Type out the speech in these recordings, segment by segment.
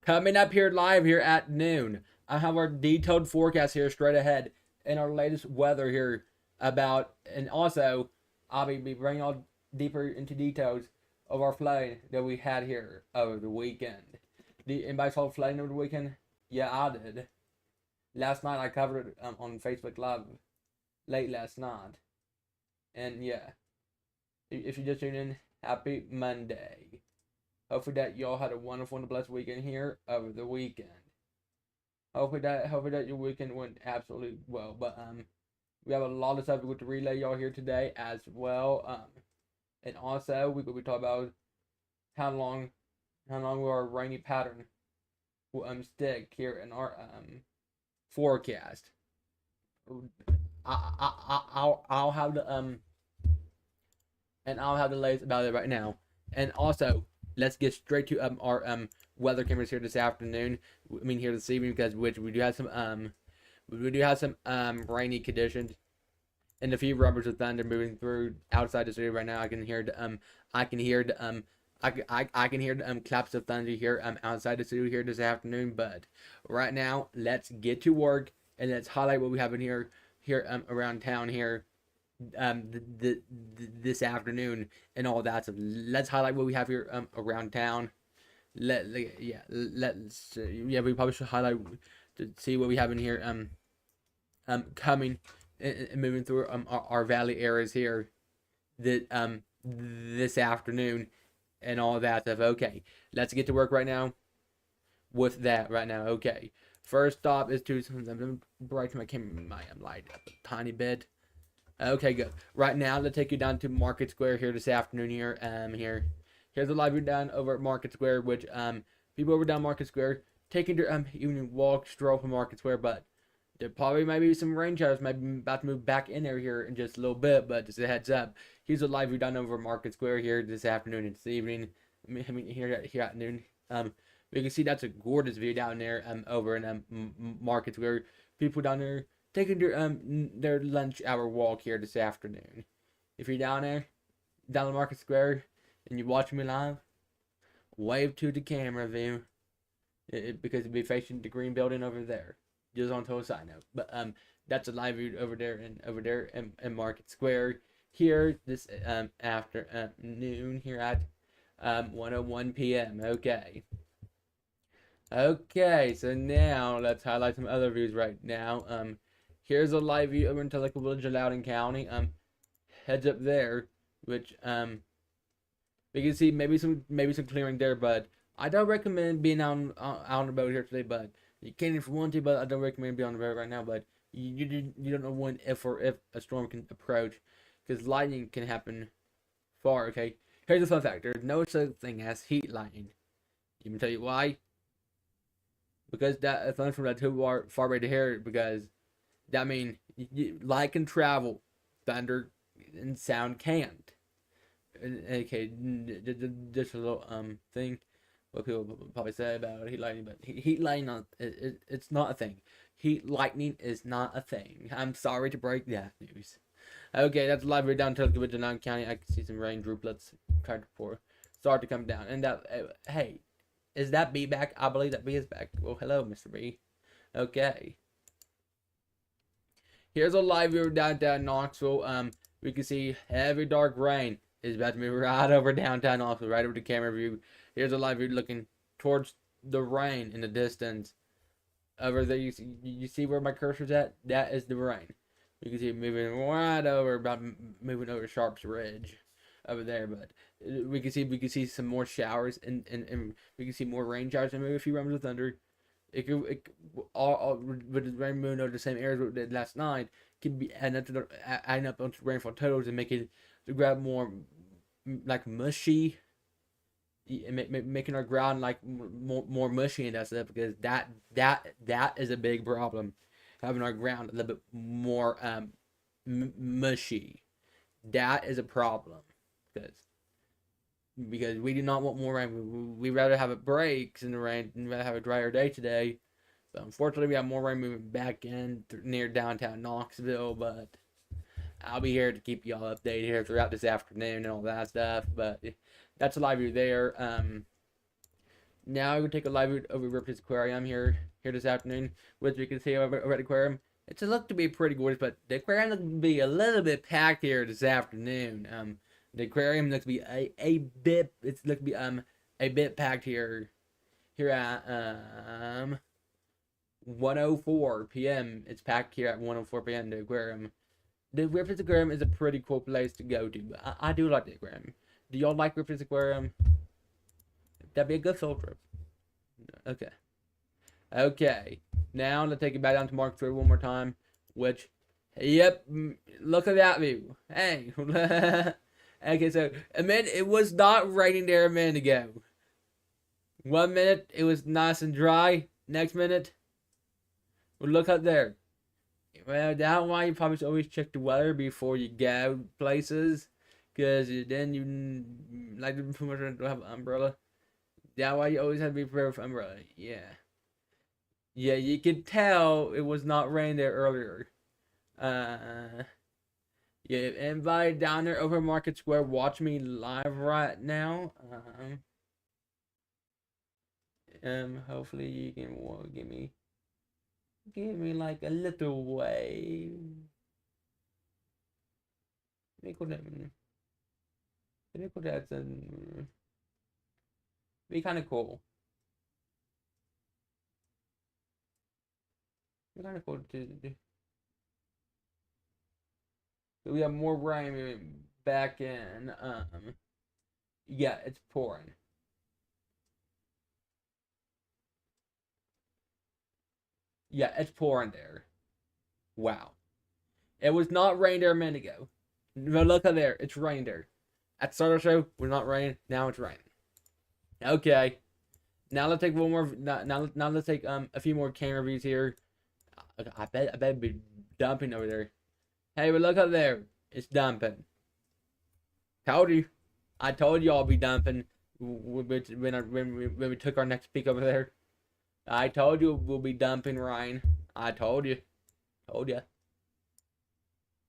Coming up here live here at noon, I have our detailed forecast here straight ahead and our latest weather here about, and also I'll be bringing all deeper into details of our flooding that we had here over the weekend. Anybody saw flooding over the weekend? Yeah, I did. Last night I covered it on Facebook Live late last night, and yeah, if you just tuned in, happy Monday. Hopefully that y'all had a wonderful and blessed weekend here over the weekend. Hopefully that your weekend went absolutely well. But we have a lot of stuff to relay y'all here today as well. And also we will be talking about how long will our rainy pattern will stick here in our forecast. I'll have the I'll have the latest about it right now. And also, let's get straight to our weather cameras here this afternoon. I mean here this evening, because we do have some rainy conditions and a few rubbers of thunder moving through outside the city right now. I can hear the claps of thunder here outside the city here this afternoon. But right now, let's get to work and let's highlight what we have in here around town here this afternoon and all that. So let's highlight what we have here around town. We probably should highlight to see what we have in here coming and moving through our valley areas here that this afternoon and all that stuff. Okay, let's get to work right now with that right now. Okay, first stop is to brighten my camera, my light up a tiny bit. Okay, good. Right now, let's take you down to Market Square here this afternoon. Here's a live view down over at Market Square, which people over down Market Square taking their evening walk, stroll from Market Square, but there probably might be some rain showers, might be about to move back in there here in just a little bit. But just a heads up, here's a live view down over Market Square here this afternoon and this evening. I mean here at noon. You can see that's a gorgeous view down there over in Market Square. People down there taking their lunch hour walk here this afternoon. If you're down there, down the Market Square, and you're watching me live, wave to the camera view, because it'll be facing the green building over there. Just on to a side note, but that's a live view over there in Market Square here this afternoon here at 1:01 p.m. Okay, so now let's highlight some other views right now. Here's a live view over in Teleco Village, Loudoun County. Heads up there, which we can see maybe some clearing there, but I don't recommend being on the boat here today. But you can if you want to, but I don't recommend being on the boat right now. But you don't know when if a storm can approach, because lightning can happen far. Okay, here's a fun fact: there's no such thing as heat lightning. Let me tell you why. Because that thunder from that too far away to hear it, because that means light can travel, thunder and sound can't. Okay, just a little thing what people probably say about heat lightning, but heat lightning it's not a thing. Heat lightning is not a thing. I'm sorry to break that news. Okay, that's live right down to Gatlinburg County. I can see some rain droplets trying to start to come down, and that hey. Is that B back? I believe that B is back. Well, hello, Mr. B. Okay. Here's a live view of downtown Knoxville. We can see heavy dark rain is about to move right over downtown Knoxville, right over the camera view. Here's a live view looking towards the rain in the distance. Over there, you see where my cursor's at? That is the rain. You can see it moving right over, about moving over Sharp's Ridge over there, but we can see some more showers and we can see more rain showers and maybe a few rumbles of thunder. All with the rain moving over the same areas we did last night can be adding up onto rainfall totals and make it to grab more like mushy, making our ground like more mushy and that stuff, because that is a big problem, having our ground a little bit more mushy. That is a problem. Because we do not want more rain. We rather have it breaks in the rain and rather have a drier day today. But unfortunately, we have more rain moving back in near downtown Knoxville. But I'll be here to keep y'all updated here throughout this afternoon and all that stuff. But that's a live view there. Now we're gonna take a live route over Ripley's Aquarium here this afternoon, which you can see over at the aquarium. It's looked to be pretty gorgeous, but the aquarium looks to be a little bit packed here this afternoon. The aquarium looks to be a bit a bit packed here at 1:04 p.m. It's packed here at 1:04 p.m. The aquarium. The Ripley's Aquarium is a pretty cool place to go to. I do like the aquarium. Do y'all like Ripley's Aquarium? That'd be a good field trip. Okay. Okay. Now let's take it back down to Mark 3 one more time. Which, yep, look at that view. Hey. Okay, so it was not raining there a minute ago. 1 minute it was nice and dry. Next minute, well, look up there. Well, that's why you probably should always check the weather before you go places, because then you like to have an umbrella. That's why you always have to be prepared for umbrella. Yeah. Yeah, you could tell it was not raining there earlier. Yeah, everybody down there over Market Square, watch me live right now. Hopefully you can give me like a little wave. Be kind of cool. Be kind of cool to do. We have more rain back in. Yeah, it's pouring. Yeah, it's pouring there. Wow. It was not rain there a minute ago. But look at there, it's rain there. At the start of the show, we're not raining. Now it's raining. Okay. Now let's take one more. Now let's take a few more camera views here. I bet it'd be dumping over there. Hey, but look up there. It's dumping. Told you. I told you I'll be dumping when we took our next peek over there. I told you we'll be dumping rain. I told you. Told you.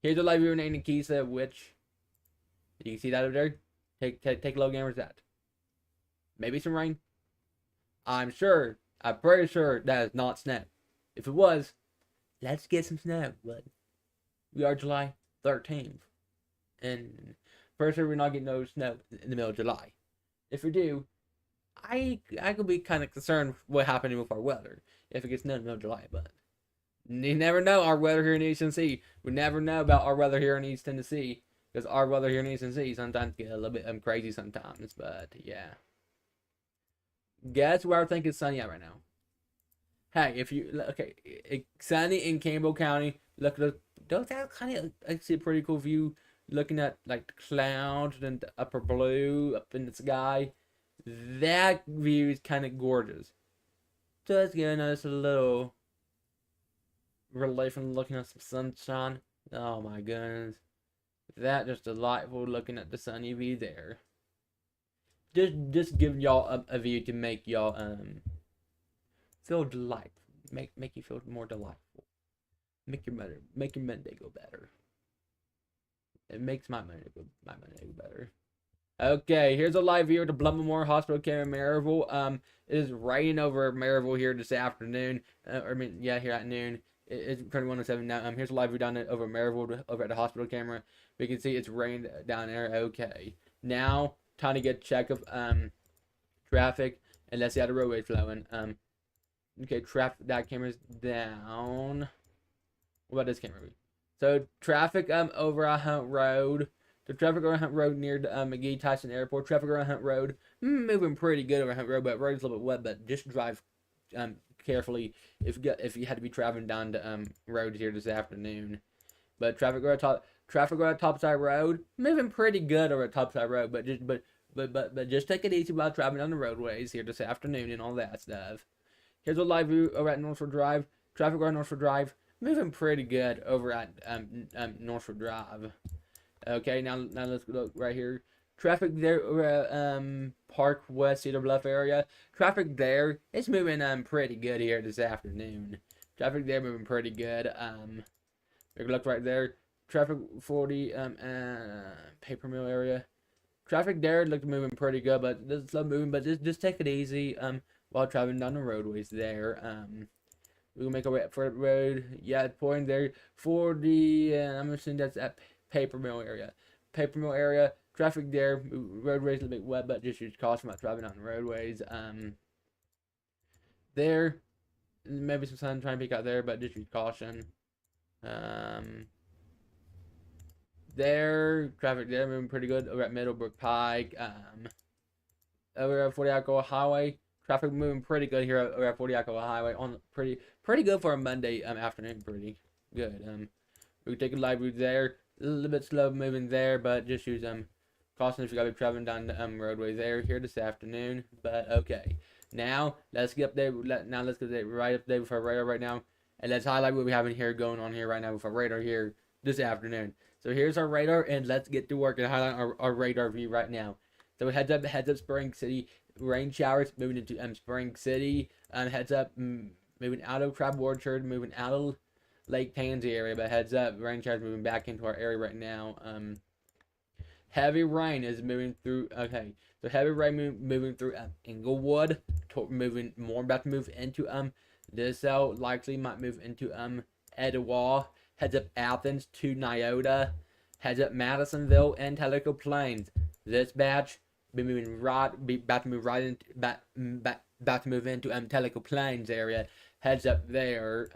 Here's a live view in Nikisa, which you can see that over there. Take a look at that. Maybe some rain. I'm pretty sure that is not snow. If it was, let's get some snow, bud. We are July 13th. And for sure we're not getting no snow in the middle of July. If we do, I could be kind of concerned what happening with our weather if it gets snow in the middle of July, but you never know our weather here in East Tennessee. We never know about our weather here in East Tennessee, because our weather here in East Tennessee sometimes get a little bit crazy sometimes, but yeah. Guess where I think it's sunny at right now? Hey, it's sunny in Campbell County. Look at those. That kind of actually a pretty cool view, looking at like the clouds and the upper blue up in the sky. That view is kind of gorgeous. Just giving us a little relief from looking at some sunshine. Oh my goodness, that just delightful looking at the sunny view there. Just giving y'all a view to make y'all feel delightful, make you feel more delightful, make your Monday go better. It makes my Monday go better. Okay, here's a live view of the Blunt Memorial Hospital care in Maryville. It is raining over Maryville here this afternoon. Here at noon. It's currently 107 now. Here's a live view down over Maryville over at the hospital camera. We can see it's rained down there. Okay, now time to get a check of traffic, and let's see how the roadway is flowing. Okay, that camera's down. What about this camera? So traffic over Hunt Road. The traffic around Hunt Road near the McGee Tyson Airport. Traffic around Hunt Road moving pretty good over Hunt Road, but road's a little bit wet. But just drive carefully if you had to be traveling down the road here this afternoon. But traffic around Topside Road moving pretty good over Topside Road, but just take it easy while traveling on the roadways here this afternoon and all that stuff. Here's a live view over at Northwood Drive. Traffic around Northwood Drive moving pretty good over at Northwood Drive. Okay, now let's look right here. Traffic there over at Park West Cedar Bluff area. Traffic there is moving pretty good here this afternoon. Traffic there moving pretty good. We can look right there. Traffic 40 Paper Mill area. Traffic there looked moving pretty good, but this slow moving. But just take it easy while traveling down the roadways there. We'll make our way up for the road. Yeah, pouring there for the. I'm assuming that's at paper mill area. Paper mill area. Traffic there. Roadways a little bit wet, but just use caution about driving on the roadways. There, maybe some sun trying to peek out there, but just use caution. There, traffic there moving pretty good over at Middlebrook Pike. Over at 40 Alcoa Highway, traffic moving pretty good here over at 40 Alcoa Highway on pretty good for a Monday afternoon. Pretty good. We take a live route there. A little bit slow moving there, but just use caution if you gotta be traveling down the roadway there here this afternoon. But okay, now let's get up there. Now let's get there right up there with our radar right now, and let's highlight what we have in here going on here right now with our radar here this afternoon. So here's our radar, and let's get to work and highlight our radar view right now. So heads up Spring City, rain showers moving into Spring City. Heads up moving out of Crab Orchard, moving out of Lake Tansy area, but heads up, rain showers moving back into our area right now. Heavy rain is moving through. Okay, so heavy rain moving through Inglewood, about to move into this cell. Likely might move into Etowah. Heads up Athens to Nyota. Heads up Madisonville and Tellico Plains. This batch about to move into Tellico Plains area. Heads up there.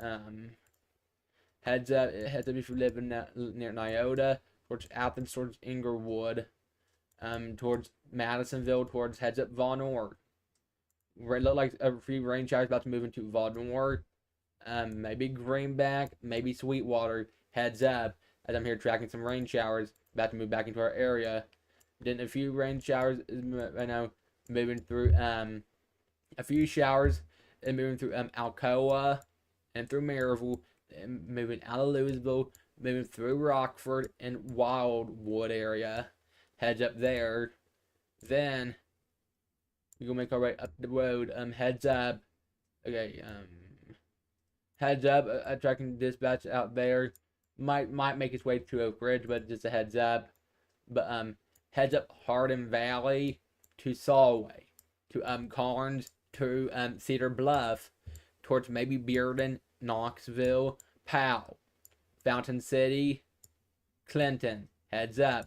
Heads up if you live in near Nyota, towards Athens, towards Inglewood, towards Madisonville, towards heads up Von Orr. Look like a few rain showers about to move into Von Orr. Maybe Greenback, maybe Sweetwater. Heads up, as I'm here tracking some rain showers about to move back into our area. Then a few rain showers right now moving through a few showers and moving through Alcoa and through Maryville, and moving out of Louisville, moving through Rockford and Wildwood area. Heads up there. Then we gonna make our way up the road. Heads up. Okay. Heads up. Tracking dispatch out there. Might make its way to Oak Ridge, but just a heads up. But heads up Hardin Valley to Solway, to Carnes, to Cedar Bluff, towards maybe Bearden, Knoxville, Powell, Fountain City, Clinton. Heads up.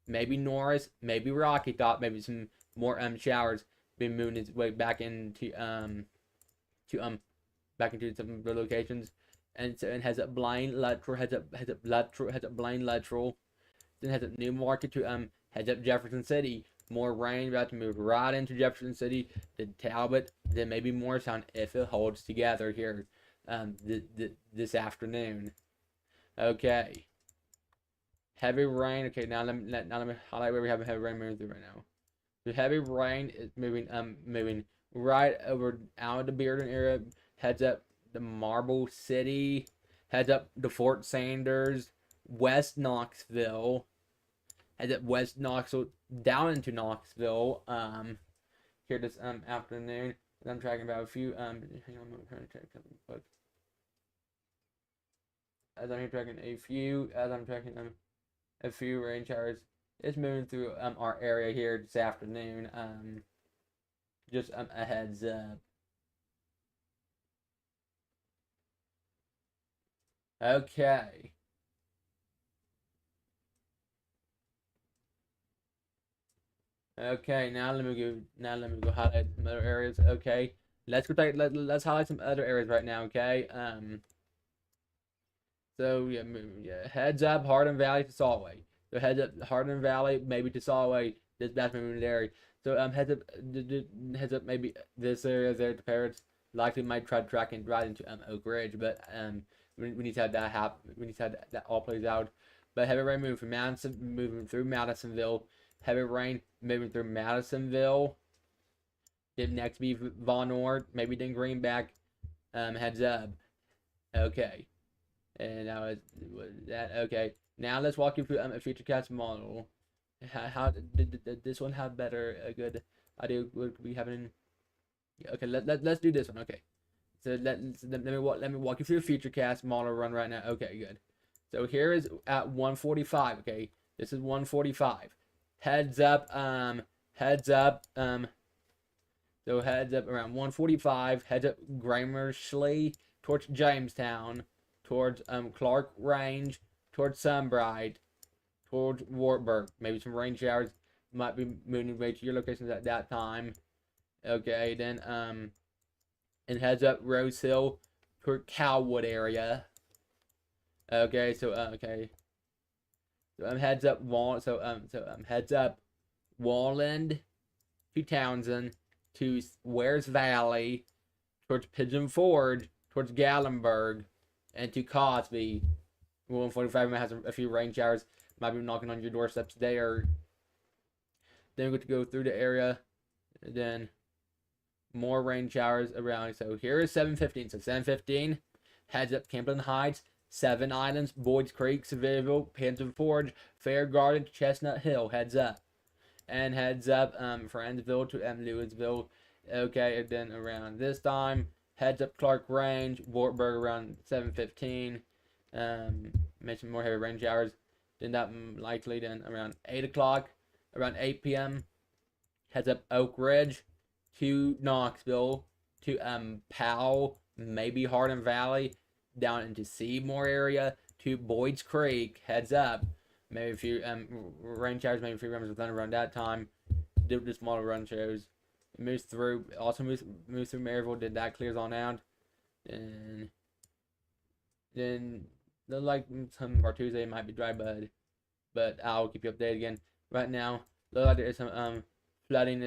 Maybe Norris, maybe Rocky Top, maybe some more showers. Been moving its way back into back into some of the locations. And heads up Blind Luttrell, heads up Blind Luttrell. Then heads up Newmarket to heads up Jefferson City. More rain about to move right into Jefferson City. Then Talbot, then maybe Morristown if it holds together here this afternoon. Okay. Heavy rain. Okay, now let me highlight where we have heavy rain moving through right now. The heavy rain is moving right over out of the Bearden area. Heads up the Marble City. Heads up the Fort Sanders, West Knoxville. Heads up West Knoxville down into Knoxville. Here this afternoon. And I'm tracking about a few hang on, I'm trying to check something quick. As I'm tracking a few rain showers. It's moving through our area here this afternoon. Just a heads up. Okay. Okay, now let me go highlight some other areas. Okay. Let's highlight some other areas right now, okay? So yeah, heads up Hardin Valley to Solway. So heads up Hardin Valley, maybe to Solway. This batch moving area. So heads up maybe this area there to Parrots. Likely might try tracking right into Oak Ridge, but we need to have that happen. We need to have that all plays out. But heavy rain moving through Madisonville. Heavy rain moving through Madisonville. Then next be Von Orr, maybe then Greenback. Heads up. Okay. And now is that okay? Now let's walk you through a FutureCast model. How did this one have a good idea? Would we have an okay? Let's do this one. Okay. So let me walk you through the FutureCast model run right now. Okay, good. So here is at 145. Okay, this is 145. Heads up, heads up, so heads up around 1:45, heads up Grammersley towards Jamestown, towards Clark Range, towards Sunbright, towards Wartburg. Maybe some rain showers might be moving away to your locations at that time. Okay, then and heads up Rose Hill toward Cowwood area. Okay, so okay. So heads up heads up Walland to Townsend to Wares Valley towards Pigeon Forge towards Gatlinburg and to Cosby. 1:45 might have a few rain showers. Might be knocking on your doorsteps there. Then we get to go through the area. Then more rain showers around. So here is 7:15. So 7:15 heads up Camden Heights, Seven Islands, Boyd's Creek, Sevierville, Pigeon Forge, Fair Garden, Chestnut Hill. Heads up. And heads up Friendsville to Louisville. Okay, and then around this time, heads up Clark Range, Wartburg around 7:15. Mention more heavy rain showers. Then that likely then around 8 o'clock, around 8 p.m. Heads up Oak Ridge to Knoxville to Powell, maybe Hardin Valley, down into Seymour area to Boyd's Creek. Heads up. Maybe a few rain showers, maybe a few rumors of thunder around that time. Did the smaller run shows. It moves through. Also moves through Maryville. Did that clears on out. And then like some of our Tuesday might be dry bud, but I'll keep you updated again. Right now, look like there is some flooding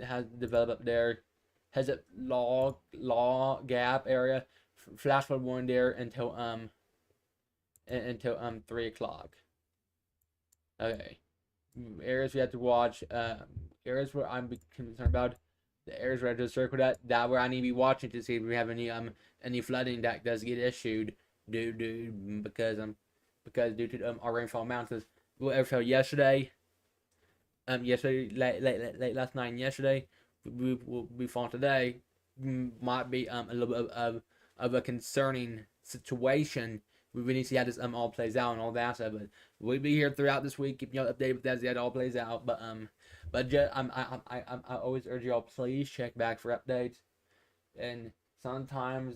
has developed up there. Has a law gap area. Flash flood warning there until 3 o'clock. Okay, areas we have to watch. Areas where I'm concerned about. The areas where I just circled that where I need to be watching to see if we have any flooding that does get issued because due to our rainfall amounts. What fell yesterday. Yesterday late last night and yesterday we fall today might be a little bit of a concerning situation. We need to see how this all plays out and all that stuff, but we'll be here throughout this week, keeping you updated with that as it all plays out. But just, I always urge y'all, please check back for updates. And sometimes,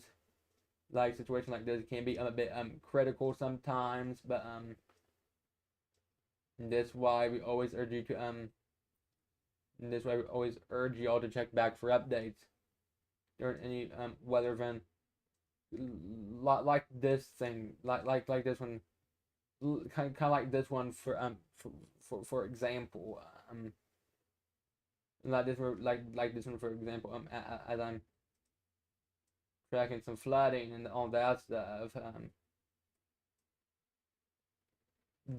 like situations like this can be a bit critical sometimes, but that's why we always urge you to that's why we always urge y'all to check back for updates during any weather event. Like this thing, like this one, kind of like this one for example, like this one for example, as I'm tracking some flooding and all that stuff,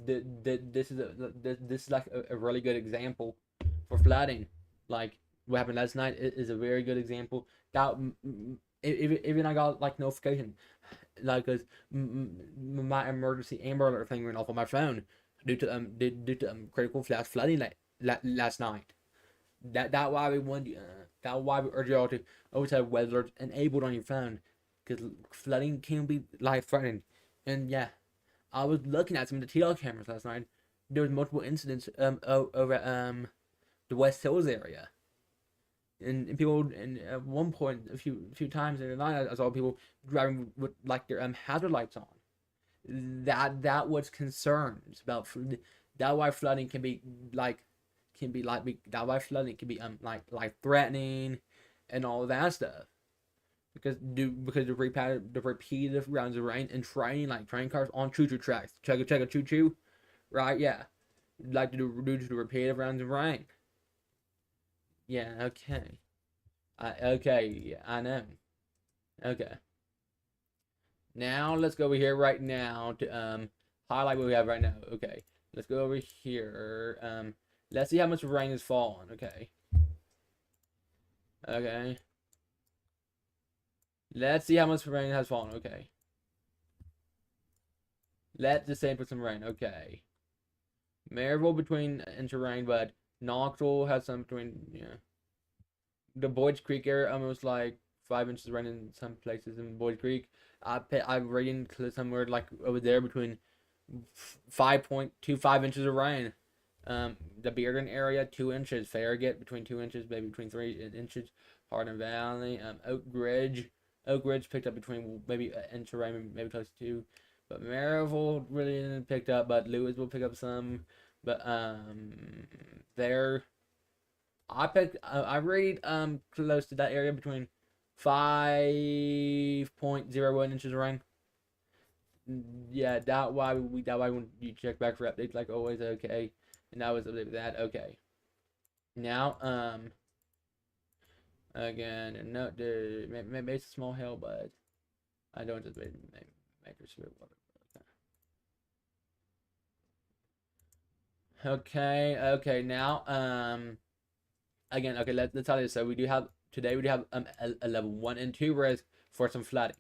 this is like a really good example for flooding. Like what happened last night is a very good example. That even I got like notification, like cause my emergency Amber Alert thing went off on my phone due to critical flash flooding last night. That why we want that why we urge y'all to always have weather alerts enabled on your phone, because flooding can be life threatening. And yeah, I was looking at some of the TL cameras last night. There was multiple incidents over the West Hills area. And people, and at one point, a few times in the night, I saw people driving with like their hazard lights on. That was concerns about that why flooding can be that why flooding can be like threatening and all that stuff, because the repeated rounds of rain and training, like train cars on choo-choo tracks, check a choo-choo, right? Yeah, like due to the repeated rounds of rain. Yeah, okay. Yeah, I know. Okay. Now let's go over here right now to highlight what we have right now. Okay. Let's go over here. Let's see how much rain has fallen. Okay. Okay. Let's see how much rain has fallen. Okay. Let's just say put some rain. Okay. Maryville between inch of rain, but Knoxville has some between, yeah. The Boyd's Creek area almost like 5 inches of rain in some places in Boyd's Creek. I'm rating somewhere like over there between 5.25 inches of rain. The Bearden area, 2 inches. Farragut, between 2 inches, maybe between 3 inches. Hardin Valley, Oak Ridge picked up between maybe an inch of rain, maybe close to two. But Maryville really didn't pick up, but Lewis will pick up some. But there, I read close to that area between 5.01 inches of rain. Yeah, that why when you check back for updates, like always, okay. And that was update with that, okay. Now, again, and no, maybe it's a small hill, but I don't just make sure what. Okay, now, again, okay, let's tell you. So we do have today. We do have a level 1 and 2 risk for some flooding.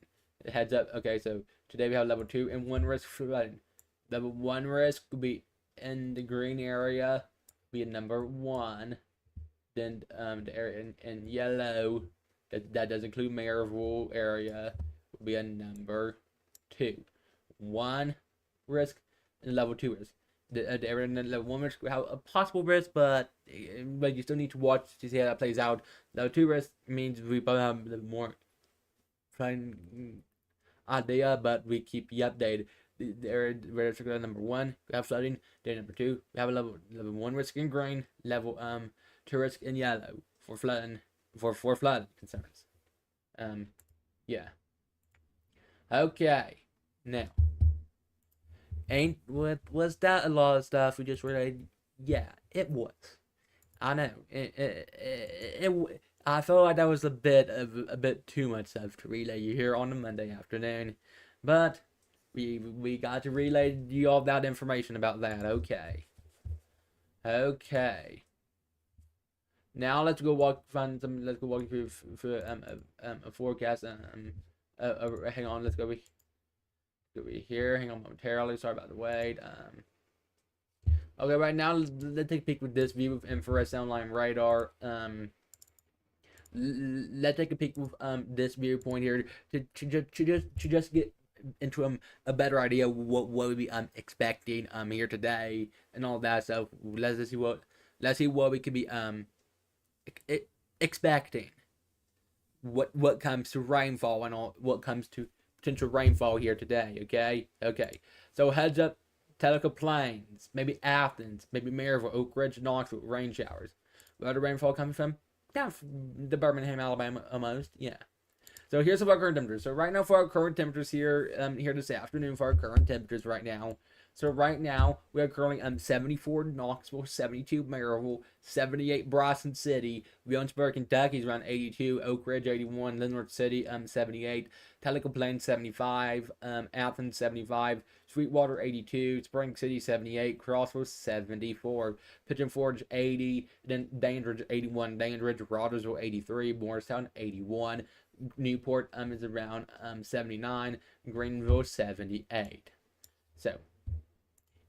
Heads up. Okay, so today we have level 2 and 1 risk for flooding. Level 1 risk will be in the green area, be a number 1. Then the area in yellow that does include Maryville area will be a number 2. 1 risk and level 2 risk. The area in level 1 risk will have a possible risk, but you still need to watch to see how that plays out. Level 2 risk means we probably have a more fine idea, but we keep you updated. The area risk number 1, we have flooding. Then number 2, we have a level 1 risk in green, level 2 risk in yellow for flooding concerns. Yeah. Okay. Now, was that a lot of stuff we just relayed? Yeah, it was. I know. I felt like that was a bit too much stuff to relay you here on a Monday afternoon, but we got to relay you all that information about that. Okay. Now let's go walk you through a forecast. Hang on. Let's go here. Hang on momentarily. Sorry about the wait. Okay, right now let's take a peek with this view of infrared soundline radar. Let's take a peek with this viewpoint here to just get into a better idea of what we expecting here today and all that stuff. Let's see what we could be expecting. What comes to rainfall and all, what comes to potential rainfall here today. Okay. So heads up, Tellico Plains, maybe Athens, maybe Maryville, Oak Ridge, Knoxville, rain showers. Where the rainfall coming from? Down from the Birmingham, Alabama, almost. Yeah. So here's our current temperatures. So right now for our current temperatures here, here this afternoon for our current temperatures right now. So right now we are currently 74 Knoxville, 72 Maryville, 78 Bryson City, Williamsburg, Kentucky is around 82, Oak Ridge 81, Linwood City 78, Tellico Plains 75, Athens 75, Sweetwater 82, Spring City 78, Crossville 74, Pigeon Forge 80, then Dandridge 81, Dandridge, Rogersville 83, Morristown 81, Newport is around 79, Greenville 78.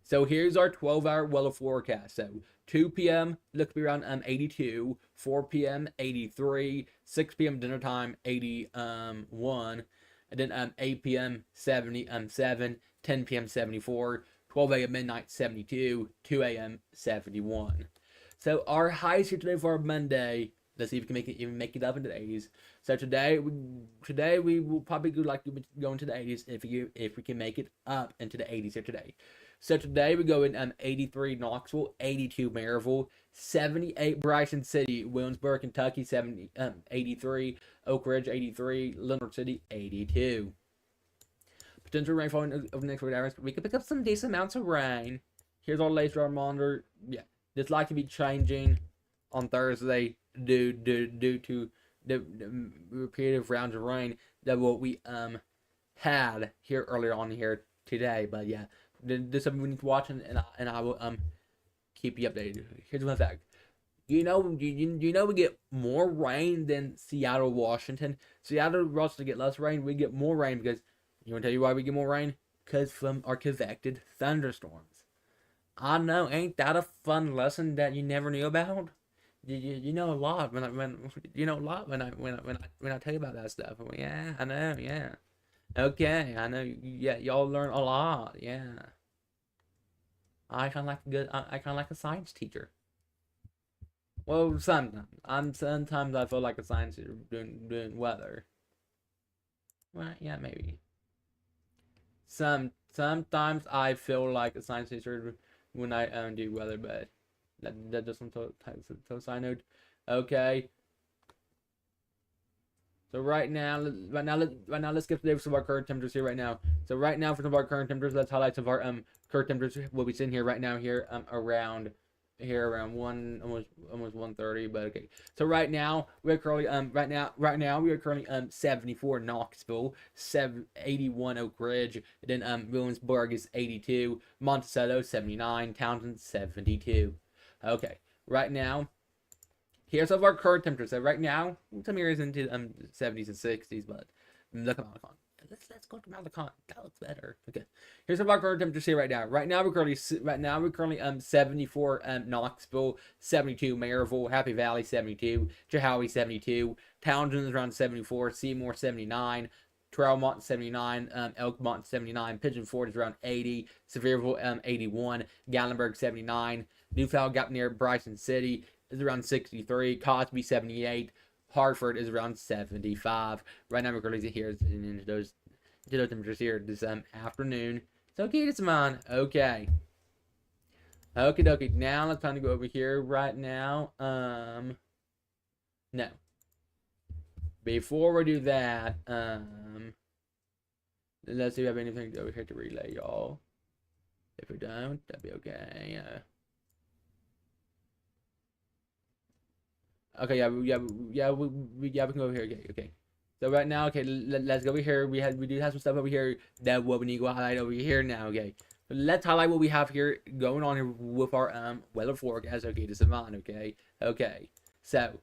So here's our 12-hour weather forecast. So 2 p.m. looks to be around 82, 4 p.m. 83, 6 p.m. dinner time 81, and then 8 p.m. 77, 10 p.m. 74, 12 a.m. midnight 72, 2 a.m. 71. So our highs here today for our Monday. Let's see if we can make it up into the 80s. So today we will probably go into the 80s if we can make it up into the 80s here today. So today we go in 83 Knoxville, 82 Maryville, 78 Bryson City, Williamsburg, Kentucky 83, Oak Ridge 83, Linwood City 82. Potential rainfall over the next 4 hours. We could pick up some decent amounts of rain. Here's our laser monitor. Yeah, this likely to be changing on Thursday due to the repetitive rounds of rain that what we had here earlier on here today. But yeah, this is something we need to watch, and I will keep you updated. Here's one fact. You know we get more rain than Seattle, Washington. Seattle, Washington get less rain. We get more rain because you want to tell you why we get more rain? Because from our convected thunderstorms. I know, ain't that a fun lesson that you never knew about? You know a lot when I tell you about that stuff. Yeah, I know. Yeah. Okay, I know. Yeah, y'all learn a lot. Yeah. I kind of like a good. I kind of like a science teacher. Well, sometimes I feel like a science teacher doing weather. Well, yeah, maybe. Sometimes I feel like a science teacher when I do weather, but that just some side note. Okay. So let's get to some of our current temperatures here right now. So right now for some of our current temperatures, let's highlight some of our current temperatures. We'll be sitting here right now around one almost 1:30, but okay. So right now we are currently 74 Knoxville, 81 Oak Ridge, then Williamsburg is 82, Monticello 79, Townsend 72. Okay, right now. Here's some of our current temperatures. So right now, some areas into 70s and 60s, but look at Malecon. Let's go to Malecon. That looks better. Okay. Here's some of our current temperatures here right now. Right now we're currently 74 Knoxville, 72 Maryville, Happy Valley 72, Chilhowie 72, Townsend is around 74, Seymour 79, Trailmont 79, Elkmont 79, Pigeon Forge is around 80, Sevierville 81, Gatlinburg 79, Newfound got near Bryson City is around 63, Cosby 78, Hartford is around 75. Right now we're currently here into those temperatures here this afternoon. So keep this in mind. Okay. Okie dokie. Now let's time to go over here right now. No. Before we do that, let's see if we have anything over here to relay, y'all. If we don't, that'd be okay. Okay, we can go over here. Okay. So right now, okay, let's go over here. We do have some stuff over here that what we need to go highlight over here now. Okay, so let's highlight what we have here going on here with our weather forecast. Okay, to Savannah. Okay. So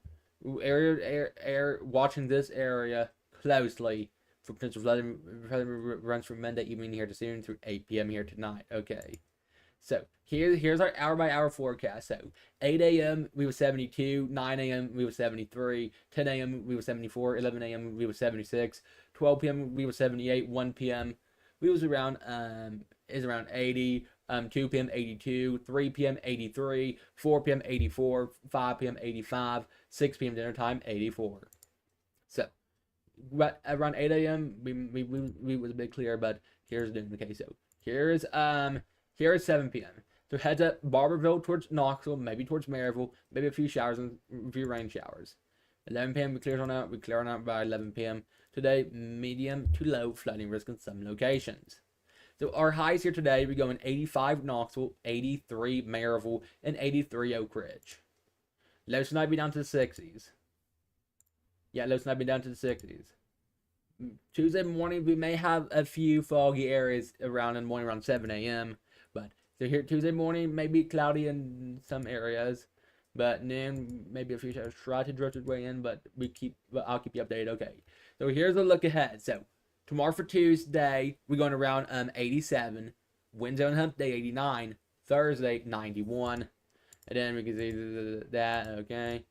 watching this area closely for potential flooding runs from Monday evening here to soon through 8 p.m. here tonight. Okay. So here's our hour by hour forecast. So 8 a.m. we were 72, 9 a.m. we were 73, 10 a.m. we were 74, 11 a.m. we were 76, 12 p.m. we were 78, 1 p.m. we was around 80, 2 p.m. 82, 3 p.m. 83, 4 p.m. 84, 5 p.m. 85, 6 p.m. dinner time 84. So around 8 a.m. we was a bit clear, but here's the okay. So here's 7 p.m. So heads up Barberville towards Knoxville, maybe towards Maryville, maybe a few showers and a few rain showers. 11 p.m. we clear on out by 11 p.m. Today, medium to low flooding risk in some locations. So our highs here today, we go in 85 Knoxville, 83 Maryville, and 83 Oak Ridge. Lows tonight be down to the 60s. Yeah, lows tonight be down to the 60s. Tuesday morning, we may have a few foggy areas around in the morning around 7 a.m. But so here Tuesday morning may be cloudy in some areas, but noon maybe a few showers try to drift its way in, but I'll keep you updated. Okay, so here's a look ahead. So tomorrow for Tuesday we're going around 87, Wednesday on Hump Day 89, Thursday 91, and then we can see that. Okay,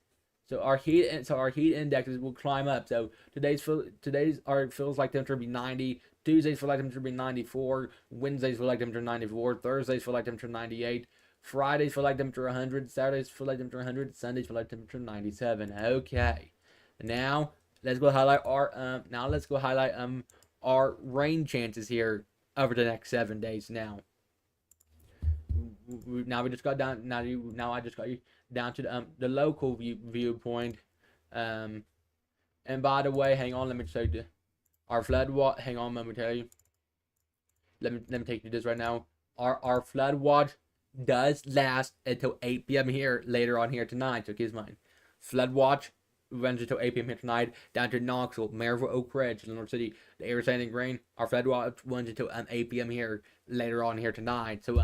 so our heat indexes will climb up. So today's feels like temperature be 90. Tuesdays feel like temperature be 94. Wednesdays feel like temperature 94. Thursdays feel like temperature 98. Fridays feel like temperature 100. Saturdays feel like temperature 100. Sundays feel like temperature 97. Okay. Now let's go highlight our rain chances here over the next 7 days. Now we just got down. Now I just got you down to the local viewpoint. And by the way, hang on. Let me show you. Our flood watch. Hang on, let me tell you. Let me take you to this right now. Our flood watch does last until 8 p.m. here later on here tonight. So keep in mind, flood watch runs until 8 p.m. here tonight. Down to Knoxville, Maryville, Oak Ridge, Lenore City, the area standing grain. Our flood watch runs until 8 p.m. here later on here tonight. So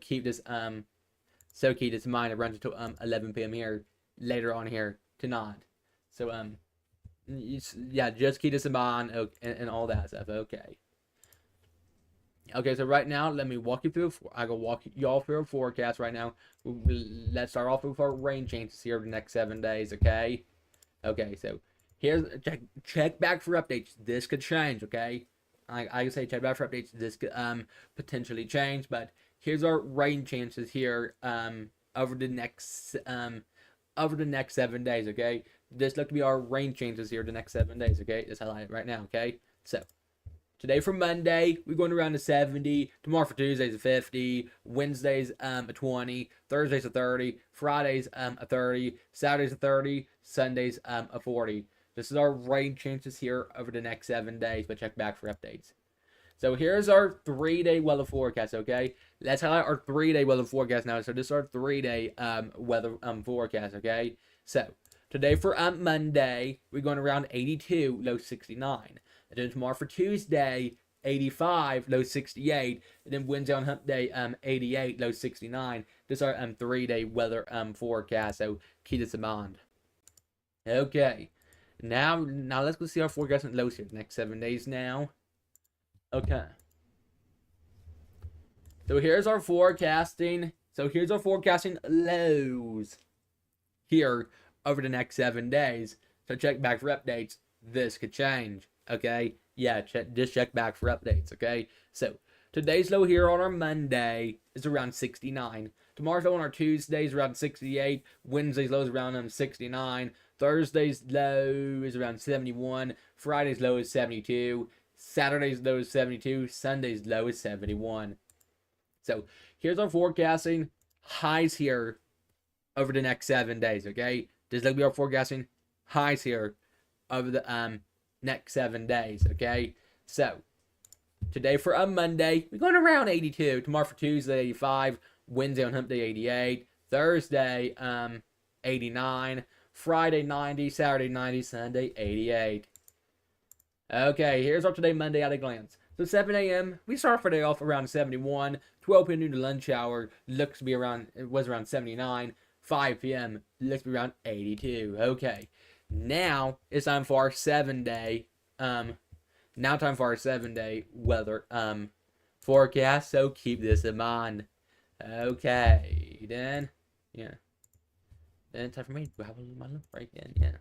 keep this in mind. It runs until 11 p.m. here later on here tonight. So yeah, just keep this in mind and all that stuff. Okay, so right now, let me walk you through. I go walk y'all through a forecast right now. Let's start off with our rain chances here over the next 7 days. Okay, so here's check back for updates. This could change. Okay, I say check back for updates. This could potentially change, but here's our rain chances here over the next 7 days. Okay, this look to be our rain chances here the next 7 days. Okay, just highlight it right now. Okay, so today for Monday, we're going around to 70. Tomorrow for Tuesday's a 50. Wednesday's a 20. Thursday's a 30. Friday's a 30. Saturday's a 30. Sunday's a 40. This is our rain chances here over the next 7 days, but check back for updates. So here's our 3-day weather forecast, okay? Let's highlight our 3-day weather forecast now. So this is our 3-day weather forecast, okay? So today for Monday, we're going around 82, low 69. And then tomorrow for Tuesday, 85, low 68. And then Wednesday on hump day, 88, low 69. This is our 3-day weather forecast, so keep this in mind. Okay. Now let's go see our forecast and lows here the next 7 days now. Okay. So here's our forecasting. So here's our forecasting lows here over the next 7 days. So check back for updates. This could change. Okay. Yeah, just check back for updates. Okay. So today's low here on our Monday is around 69. Tomorrow's low on our Tuesday is around 68. Wednesday's low is around 69. Thursday's low is around 71. Friday's low is 72. Saturday's low is 72. Sunday's low is 71. So here's our forecasting highs here over the next 7 days. Okay, this is like we are forecasting highs here over the next 7 days. Okay, so today for Monday we're going around 82. Tomorrow for Tuesday 85. Wednesday on hump day 88. Thursday 89. Friday 90, Saturday 90, Sunday 88. Okay, here's our today Monday at a glance. So 7 a.m. we start our day off around 71. 12 p.m. noon to lunch hour looks to be around 79. 5 p.m. looks to be around 82. Okay, now it's time for our 7-day weather forecast. So keep this in mind. Okay, then yeah. Then it's time for me to grab my lunch break in, yeah.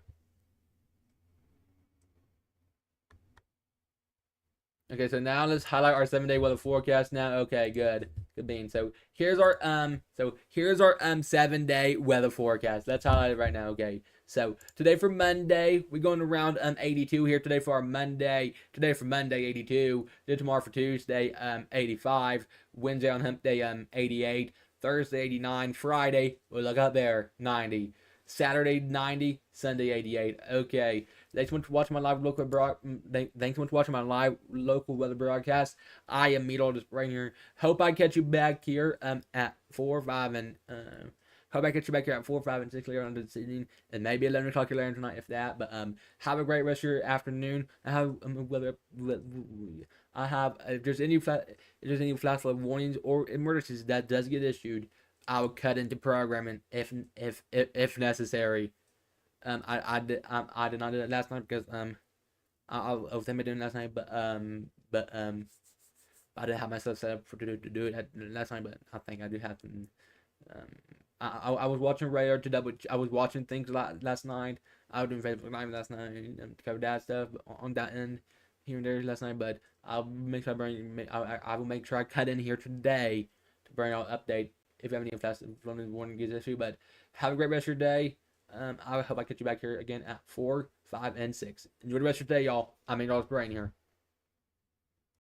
Okay, so now let's highlight our 7-day weather forecast now. Okay, good bean. So here's our 7-day weather forecast. Let's highlight it right now. Okay, so today for Monday, we're going around 82 here. Today for our Monday. Today for Monday 82. Then tomorrow for Tuesday 85. Wednesday on hump day 88. Thursday 89. Friday, well, look out there, 90. Saturday 90. Sunday 88. Okay. Thanks so much for watching my live local weather broadcast. I am meteorologist right here. Hope I catch you back here at 4, 5, and hope I catch you back here at 4, 5, and 6 later on this evening, and maybe 11 o'clock later tonight if that. But have a great rest of your afternoon. If there's any flash flood warnings or emergencies that does get issued, I will cut into programming if necessary. I did not do that last night because I was thinking about doing it last night, but I didn't have myself set up to do it last night. But I think I do have to. I was watching radar to double. I was watching things last night. I was doing Facebook Live last night to cover that stuff on that end here and there last night. But I'll make sure I will make sure I cut in here today to bring out an update if you have any flash flood warning gets issued. But have a great rest of your day. I hope I catch you back here again at 4, 5, and 6. Enjoy the rest of your day, y'all. I'm Meteorologist Brain here.